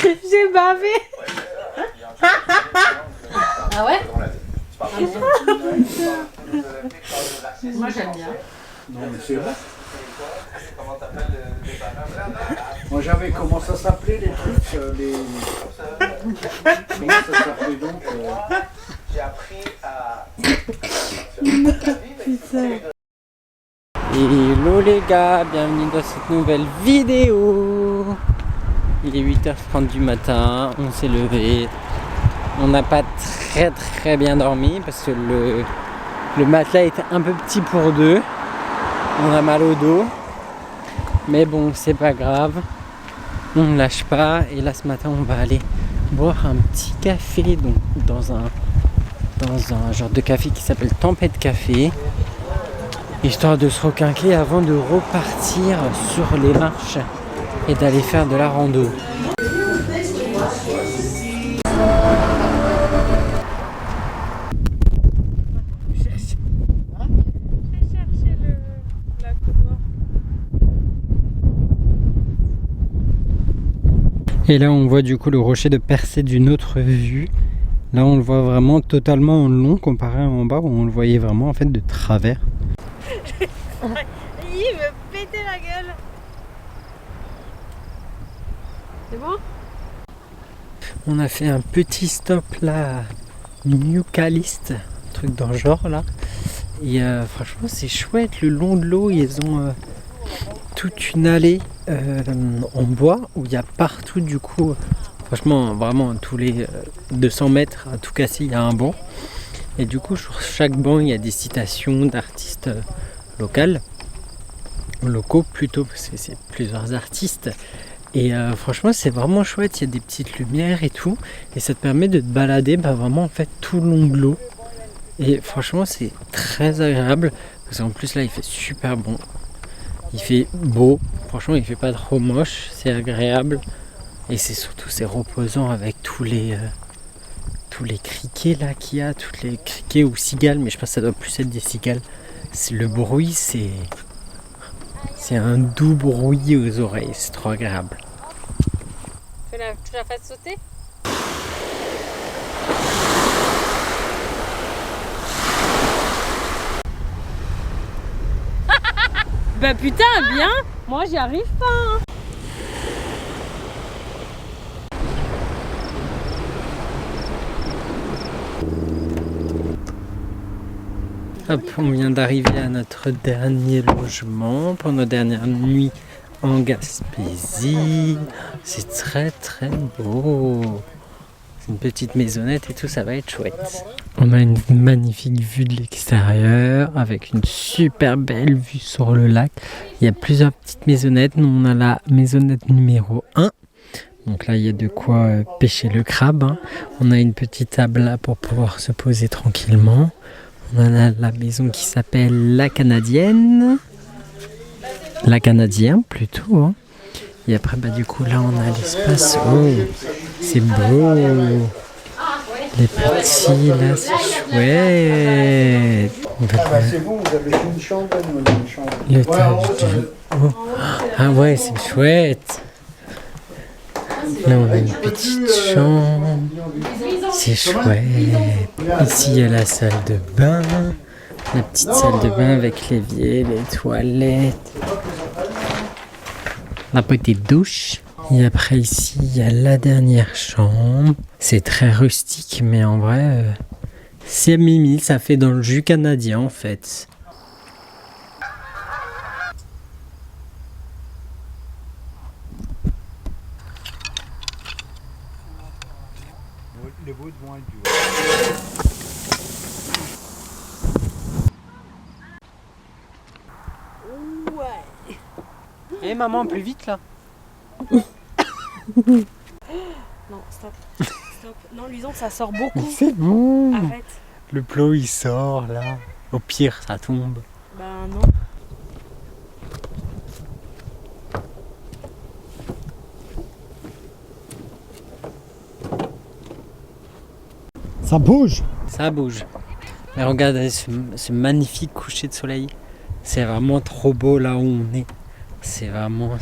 J'ai bavé. Ah ouais? Moi j'aime bien. Non mais c'est vrai. Moi j'avais comment ça s'appelait les trucs, les... Comment ça s'appelait donc J'ai appris à... Hello les gars, bienvenue dans cette nouvelle vidéo. Il est 8h30 du matin, on s'est levé. On n'a pas très bien dormi parce que le matelas était un peu petit pour deux. On a mal au dos. Mais bon, c'est pas grave. On ne lâche pas. Et là ce matin on va aller boire un petit café donc dans un genre de café qui s'appelle Tempête Café. Histoire de se requinquer avant de repartir sur les marches et d'aller faire de la rando. Et là on voit du coup le rocher de Percé d'une autre vue. Là on le voit vraiment totalement en long comparé à en bas où on le voyait vraiment en fait de travers. Il me pétait la gueule. C'est bon? On a fait un petit stop là à New Caliste, un truc dans le genre là. Et franchement c'est chouette, le long de l'eau ils ont toute une allée en bois où il y a partout du coup, franchement vraiment tous les 200 mètres à tout casser il y a un banc. Et du coup sur chaque banc il y a des citations d'artistes locaux plutôt parce que c'est plusieurs artistes. Et franchement c'est vraiment chouette, il y a des petites lumières et tout. Et ça te permet de te balader vraiment en fait tout le long de l'eau. Et franchement c'est très agréable. Parce qu'en plus là il fait super bon. Il fait beau, franchement il fait pas trop moche, c'est agréable. Et c'est surtout c'est reposant avec tous les criquets là qu'il y a, toutes les criquets ou cigales, mais je pense que ça doit plus être des cigales. Le bruit c'est un doux bruit aux oreilles, c'est trop agréable. Tu la fasses sauter? Bah putain, bien. Moi j'y arrive pas hein. Hop, on vient d'arriver à notre dernier logement pour nos dernières nuits en Gaspésie. C'est très beau. C'est une petite maisonnette et tout, ça va être chouette. On a une magnifique vue de l'extérieur avec une super belle vue sur le lac. Il y a plusieurs petites maisonnettes. Nous on a la maisonnette numéro 1. Donc là il y a de quoi pêcher le crabe. Hein. On a une petite table là pour pouvoir se poser tranquillement. On a la maison qui s'appelle La Canadienne. La Canadien plutôt. Hein. Et après du coup là on a l'espace. Oh, c'est beau. Les petits là c'est chouette. c'est bon, vous avez une chambre, nous on a une chambre. L'étage du... Oh. Ah ouais c'est chouette. Là on a une petite chambre. C'est chouette. Ici il y a la salle de bain. La petite salle de bain avec l'évier, les toilettes. La petite douche. Et après ici il y a la dernière chambre. C'est très rustique mais en vrai c'est mimi, ça fait dans le jus canadien en fait. Les bouts vont être durs. Ouais. Eh maman, plus vite là. Non, stop. Stop. Non, Luison, ça sort beaucoup. C'est bon. Arrête. Le plot il sort là. Au pire ça tombe. Bah non. Ça bouge. Ça bouge. Mais regardez ce magnifique coucher de soleil. C'est vraiment trop beau là où on est. C'est vraiment,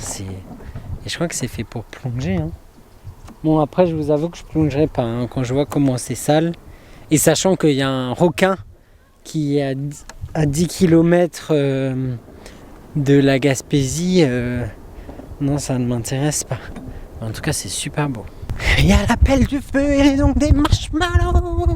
Et je crois que c'est fait pour plonger. Hein. Bon, après, je vous avoue que je plongerai pas hein, quand je vois comment c'est sale. Et sachant qu'il y a un requin qui est à 10 km de la Gaspésie, non, ça ne m'intéresse pas. En tout cas, c'est super beau. Il y a la pelle du feu et donc des marshmallows.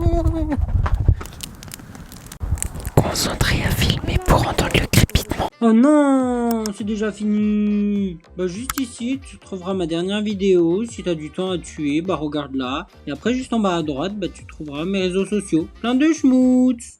Concentré à filmer pour entendre le crépitement. Oh non, c'est déjà fini. Bah juste ici, tu trouveras ma dernière vidéo. Si t'as du temps à tuer, bah regarde là. Et après, juste en bas à droite, bah tu trouveras mes réseaux sociaux. Plein de schmutz.